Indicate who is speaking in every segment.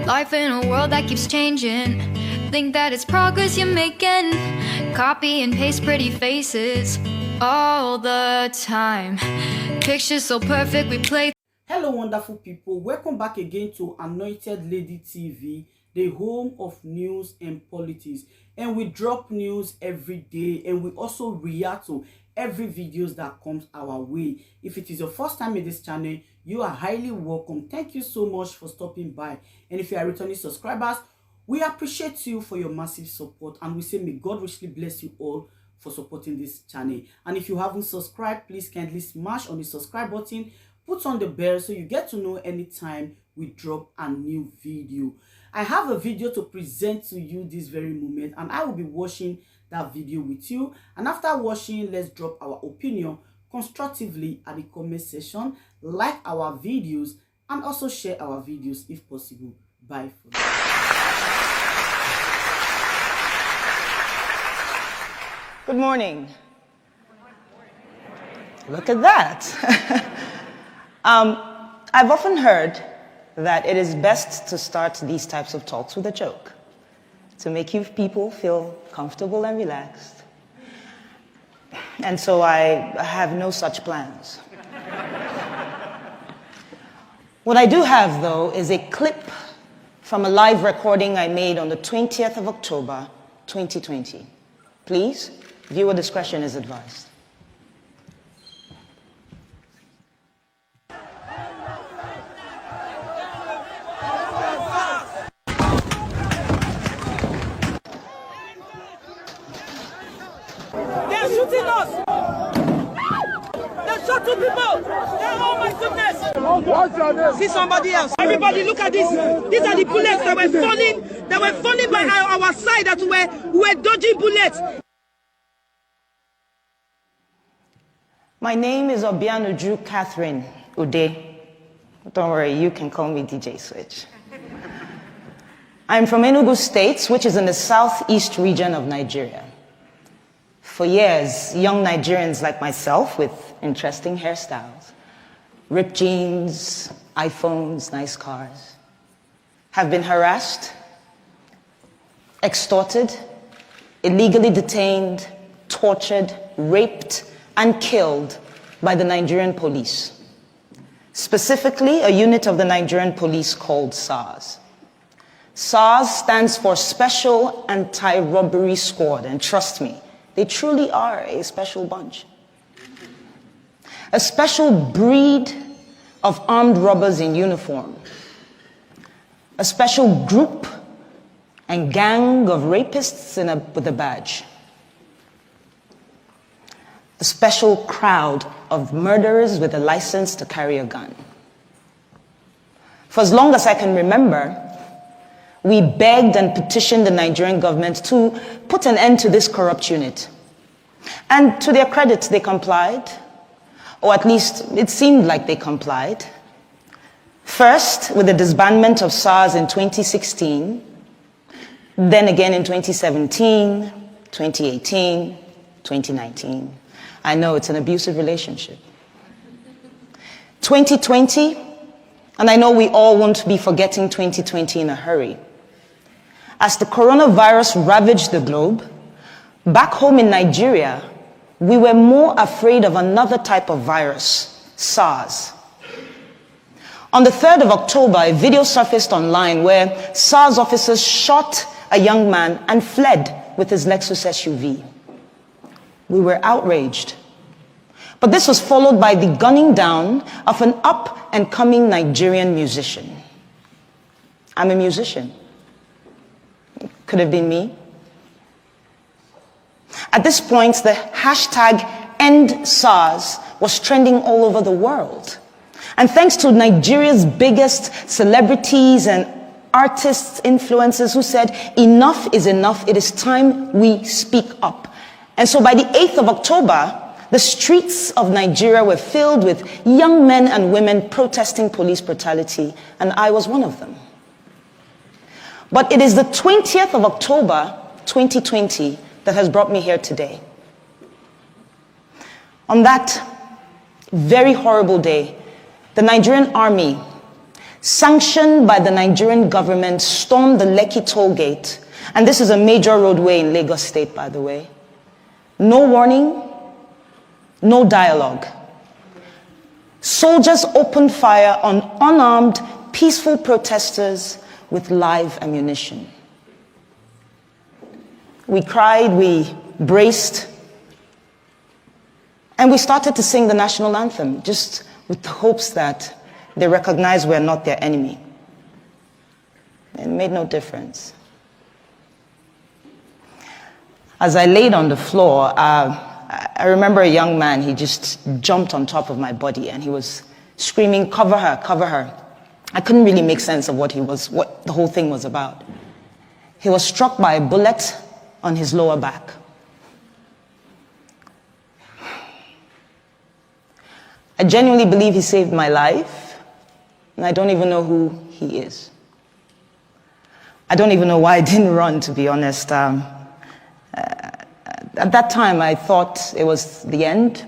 Speaker 1: Life in a world that keeps changing. Think that it's progress you're making. Copy and paste pretty faces all the time. Pictures so perfect we play.
Speaker 2: Hello wonderful people, welcome back again to Anointed Lady TV, the home of news and politics. And we drop news every day, and we also react to every videos that comes our way. If it is your first time in this channel, you are highly welcome. Thank you so much for stopping by. And if you are returning subscribers, we appreciate you for your massive support, and we say may God richly bless you all for supporting this channel. And if you haven't subscribed, please kindly smash on the subscribe button, put on the bell so you get to know anytime we drop a new video. I have a video to present to you this very moment, and I will be watching that video with you. And after watching, let's drop our opinion constructively at the comment section, like our videos, and also share our videos if possible. Bye for now.
Speaker 3: Good morning. Look at that. I've often heard that it is best to start these types of talks with a joke to make you people feel comfortable and relaxed. And so I have no such plans. What I do have, though, is a clip from a live recording I made on the 20th of October, 2020. Please, viewer discretion is advised.
Speaker 4: They're shooting us! They shot two people! Oh my goodness! See somebody else. Everybody look at this. These are the bullets that were falling by our side, that were dodging bullets.
Speaker 3: My name is Obianuju Catherine Ude. Don't worry, you can call me DJ Switch. I'm from Enugu State, which is in the southeast region of Nigeria. For years, young Nigerians like myself with interesting hairstyles, ripped jeans, iPhones, nice cars, have been harassed, extorted, illegally detained, tortured, raped, and killed by the Nigerian police. Specifically, a unit of the Nigerian police called SARS. SARS stands for Special Anti-Robbery Squad, and trust me, they truly are a special bunch. A special breed of armed robbers in uniform. A special group and gang of rapists with a badge. A special crowd of murderers with a license to carry a gun. For as long as I can remember, we begged and petitioned the Nigerian government to put an end to this corrupt unit. And to their credit, they complied, or at least it seemed like they complied. First, with the disbandment of SARS in 2016, then again in 2017, 2018, 2019. I know it's an abusive relationship. 2020, and I know we all won't be forgetting 2020 in a hurry. As the coronavirus ravaged the globe, back home in Nigeria, we were more afraid of another type of virus, SARS. On the 3rd of October, a video surfaced online where SARS officers shot a young man and fled with his Lexus SUV. We were outraged. But this was followed by the gunning down of an up-and-coming Nigerian musician. I'm a musician. Could have been me. At this point, the hashtag EndSARS was trending all over the world. And thanks to Nigeria's biggest celebrities and artists, influencers who said, enough is enough, it is time we speak up. And so by the 8th of October, the streets of Nigeria were filled with young men and women protesting police brutality, and I was one of them. But it is the 20th of October, 2020, that has brought me here today. On that very horrible day, the Nigerian army sanctioned by the Nigerian government, stormed the Lekki toll gate. And this is a major roadway in Lagos State, by the way. No warning, no dialogue. Soldiers opened fire on unarmed, peaceful protesters with live ammunition. We cried, we braced, and we started to sing the national anthem, just with the hopes that they recognize we're not their enemy. It made no difference. As I laid on the floor, I remember a young man, he just jumped on top of my body and he was screaming, "Cover her, cover her." I couldn't really make sense of what the whole thing was about. He was struck by a bullet on his lower back. I genuinely believe he saved my life, and I don't even know who he is. I don't even know why I didn't run, to be honest. At that time, I thought it was the end.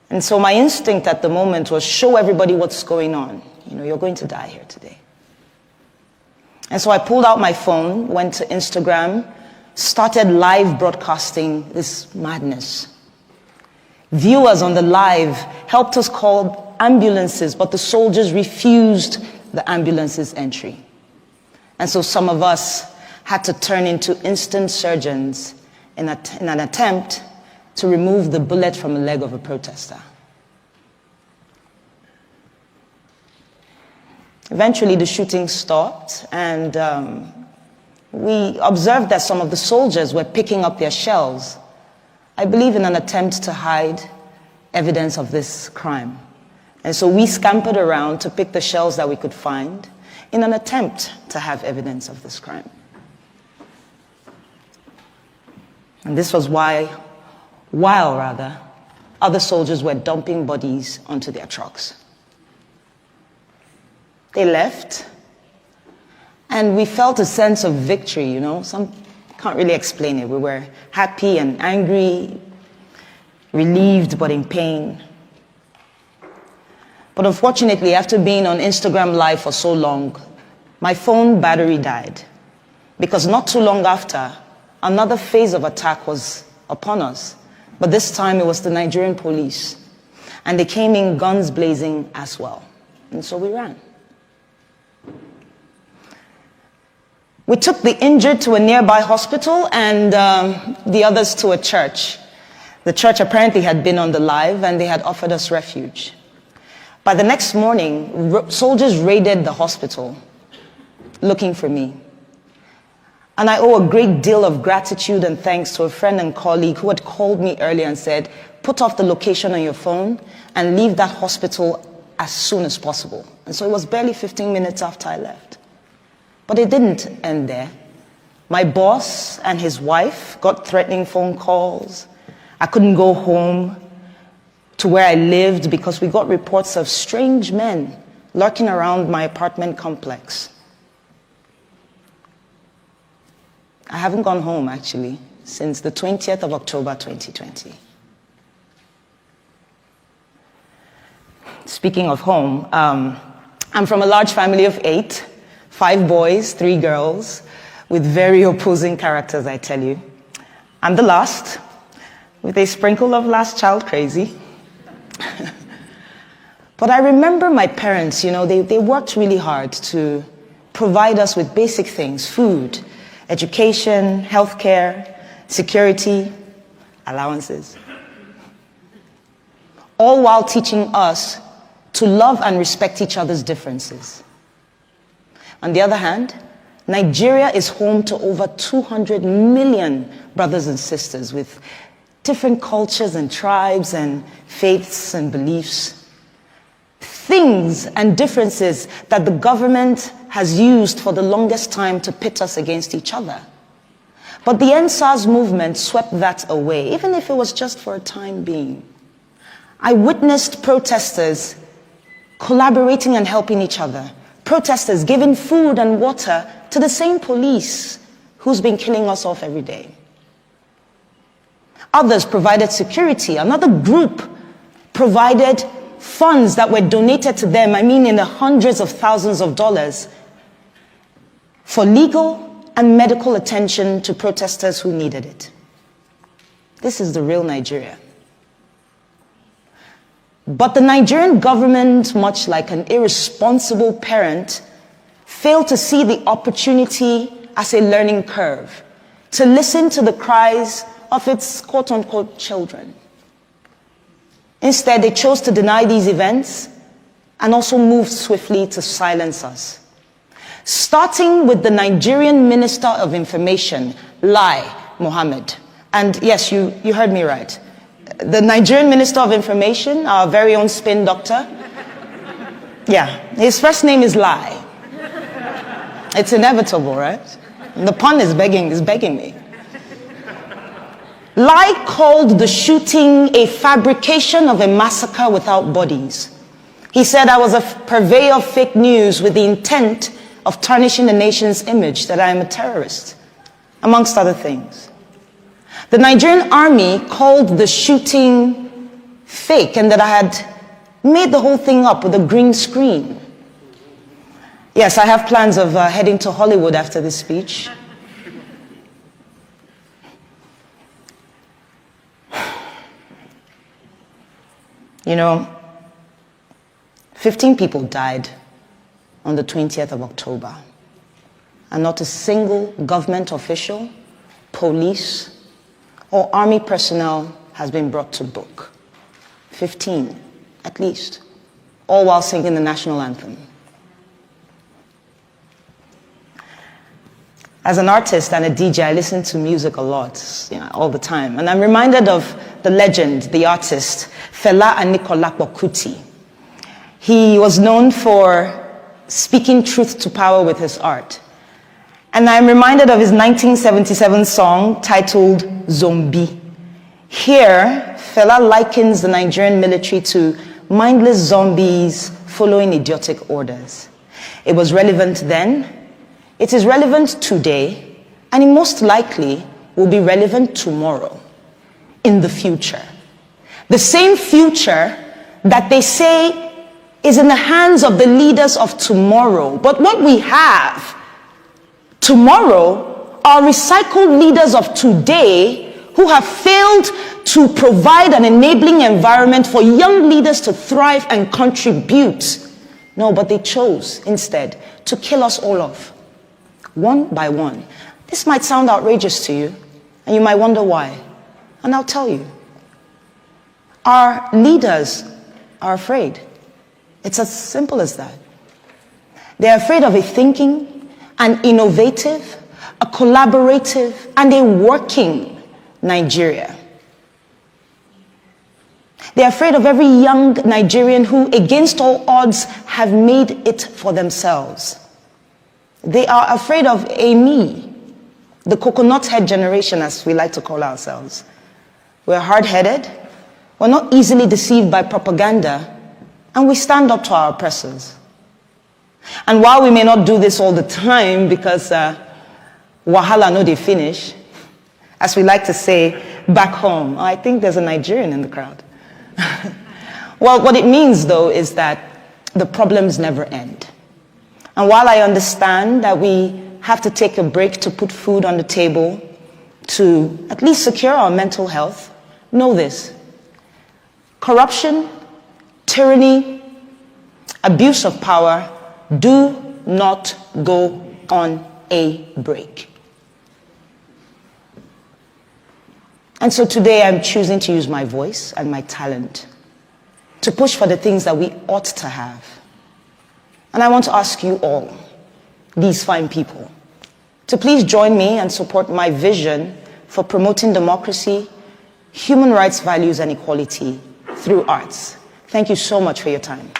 Speaker 3: And so my instinct at the moment was show everybody what's going on. You know, you're going to die here today. And so I pulled out my phone, went to Instagram, started live broadcasting this madness. Viewers on the live helped us call ambulances, but the soldiers refused the ambulance's entry. And so some of us had to turn into instant surgeons in an attempt to remove the bullet from the leg of a protester. Eventually, the shooting stopped, and we observed that some of the soldiers were picking up their shells, I believe in an attempt to hide evidence of this crime. And so we scampered around to pick the shells that we could find in an attempt to have evidence of this crime. And this was while other soldiers were dumping bodies onto their trucks. They left, and we felt a sense of victory, you know. Some can't really explain it. We were happy and angry, relieved but in pain. But unfortunately, after being on Instagram Live for so long, my phone battery died. Because not too long after, another phase of attack was upon us. But this time it was the Nigerian police. And they came in guns blazing as well. And so we ran. We took the injured to a nearby hospital and the others to a church. The church apparently had been on the live and they had offered us refuge. By the next morning, soldiers raided the hospital looking for me. And I owe a great deal of gratitude and thanks to a friend and colleague who had called me earlier and said, put off the location on your phone and leave that hospital as soon as possible. And so it was barely 15 minutes after I left. But it didn't end there. My boss and his wife got threatening phone calls. I couldn't go home to where I lived because we got reports of strange men lurking around my apartment complex. I haven't gone home, actually, since the 20th of October, 2020. Speaking of home, I'm from a large family of 8, 5 boys, 3 girls, with very opposing characters, I tell you. I'm the last, with a sprinkle of last child crazy. But I remember my parents, you know, they worked really hard to provide us with basic things: food, education, healthcare, security, allowances. All while teaching us to love and respect each other's differences. On the other hand, Nigeria is home to over 200 million brothers and sisters with different cultures and tribes and faiths and beliefs. Things and differences that the government has used for the longest time to pit us against each other. But the EndSARS movement swept that away, even if it was just for a time being. I witnessed protesters collaborating and helping each other. Protesters giving food and water to the same police who's been killing us off every day. Others provided security. Another group provided funds that were donated to them, I mean in the hundreds of thousands of dollars, for legal and medical attention to protesters who needed it. This is the real Nigeria. But the Nigerian government, much like an irresponsible parent, failed to see the opportunity as a learning curve, to listen to the cries of its quote-unquote children. Instead, they chose to deny these events and also moved swiftly to silence us. Starting with the Nigerian Minister of Information, Muhammed. And yes, you heard me right. The Nigerian Minister of Information, our very own spin doctor. Yeah, his first name is Lai. It's inevitable, right? The pun is begging me. Lai called the shooting a fabrication of a massacre without bodies. He said I was a purveyor of fake news with the intent of tarnishing the nation's image, that I am a terrorist, amongst other things. The Nigerian army called the shooting fake and that I had made the whole thing up with a green screen. Yes, I have plans of heading to Hollywood after this speech. You know, 15 people died on the 20th of October, and not a single government official, police, or army personnel has been brought to book. 15, at least, all while singing the national anthem. As an artist and a DJ, I listen to music a lot, all the time. And I'm reminded of the legend, the artist, Fela Anikulapo Kuti. He was known for speaking truth to power with his art. And I'm reminded of his 1977 song titled Zombie. Here, Fela likens the Nigerian military to mindless zombies following idiotic orders. It was relevant then, it is relevant today, and it most likely will be relevant tomorrow, in the future. The same future that they say is in the hands of the leaders of tomorrow. But what we have tomorrow are recycled leaders of today who have failed to provide an enabling environment for young leaders to thrive and contribute. No, but they chose instead to kill us all off, one by one. This might sound outrageous to you, and you might wonder why. And I'll tell you. Our leaders are afraid. It's as simple as that. They're afraid of a thinking, an innovative, a collaborative, and a working Nigeria. They're afraid of every young Nigerian who, against all odds, have made it for themselves. They are afraid of a me, the coconut head generation, as we like to call ourselves. We're hard-headed, we're not easily deceived by propaganda, and we stand up to our oppressors. And while we may not do this all the time because wahala no dey finish, as we like to say back home, I think there's a Nigerian in the crowd. Well, what it means though is that the problems never end. And while I understand that we have to take a break to put food on the table, to at least secure our mental health, know this: corruption, tyranny, abuse of power do not go on a break. And so today I'm choosing to use my voice and my talent to push for the things that we ought to have. And I want to ask you all, these fine people, to please join me and support my vision for promoting democracy, human rights values, and equality through arts. Thank you so much for your time.